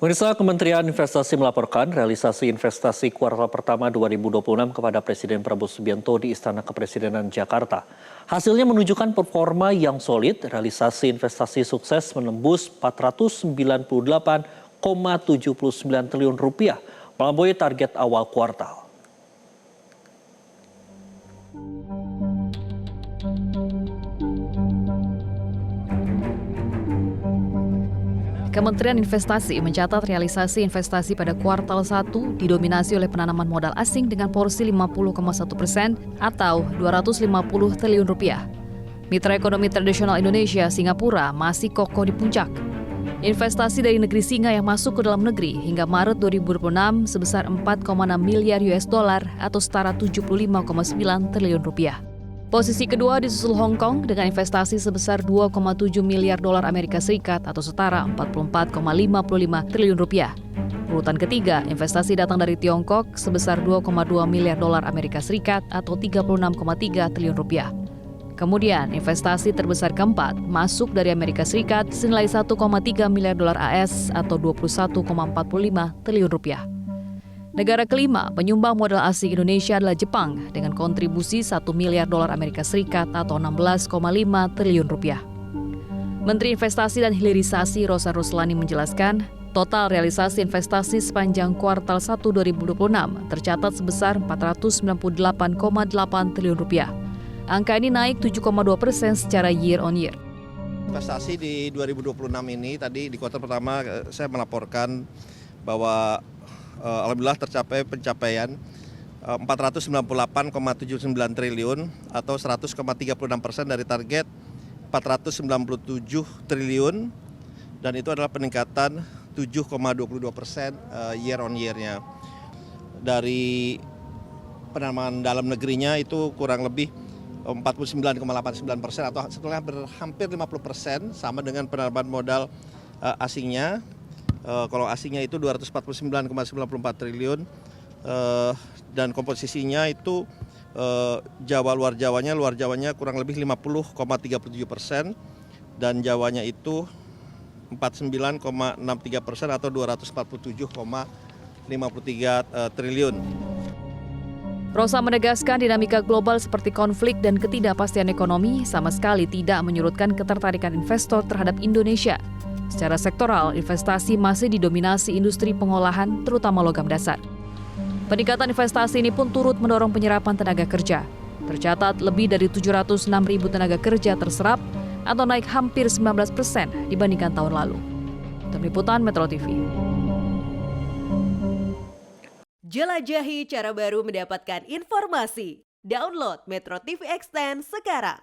Pemirsa, Kementerian Investasi melaporkan realisasi investasi kuartal pertama 2026 kepada Presiden Prabowo Subianto di Istana Kepresidenan Jakarta. Hasilnya menunjukkan performa yang solid, realisasi investasi sukses menembus 498,79 triliun rupiah, melampaui target awal kuartal. Kementerian Investasi mencatat realisasi investasi pada kuartal 1 didominasi oleh penanaman modal asing dengan porsi 50,1% atau 250 triliun rupiah. Mitra ekonomi tradisional Indonesia, Singapura, masih kokoh di puncak. Investasi dari negeri singa yang masuk ke dalam negeri hingga Maret 2026 sebesar 4,6 miliar US dollar atau setara 75,9 triliun rupiah. Posisi kedua disusul Hong Kong dengan investasi sebesar 2,7 miliar dolar Amerika Serikat atau setara 44,55 triliun rupiah. Urutan ketiga, investasi datang dari Tiongkok sebesar 2,2 miliar dolar Amerika Serikat atau 36,3 triliun rupiah. Kemudian, investasi terbesar keempat masuk dari Amerika Serikat senilai 1,3 miliar dolar AS atau 21,45 triliun rupiah. Negara kelima penyumbang modal asing Indonesia adalah Jepang dengan kontribusi 1 miliar dolar Amerika Serikat atau 16,5 triliun rupiah. Menteri Investasi dan Hilirisasi Rosan Ruslani menjelaskan, total realisasi investasi sepanjang kuartal 1 2026 tercatat sebesar 498,8 triliun rupiah. Angka ini naik 7,2% secara year on year. Investasi di 2026 ini tadi di kuartal pertama saya melaporkan bahwa alhamdulillah tercapai pencapaian 498,79 triliun atau 100,36% dari target 497 triliun dan itu adalah peningkatan 7,22% year on year-nya. Dari penanaman dalam negerinya itu kurang lebih 49,89% atau setelah hampir 50% sama dengan penanaman modal asingnya. Kalau asingnya itu 249,94 triliun dan komposisinya itu luar Jawanya kurang lebih 50,37% dan Jawanya itu 49,63% atau 247,53 triliun. Rosa menegaskan dinamika global seperti konflik dan ketidakpastian ekonomi sama sekali tidak menyurutkan ketertarikan investor terhadap Indonesia. Secara sektoral, investasi masih didominasi industri pengolahan, terutama logam dasar. Peningkatan investasi ini pun turut mendorong penyerapan tenaga kerja. Tercatat lebih dari 706.000 tenaga kerja terserap atau naik hampir 19% dibandingkan tahun lalu. Tim Liputan Metro TV. Jelajahi cara baru mendapatkan informasi. Download Metro TV Extend sekarang.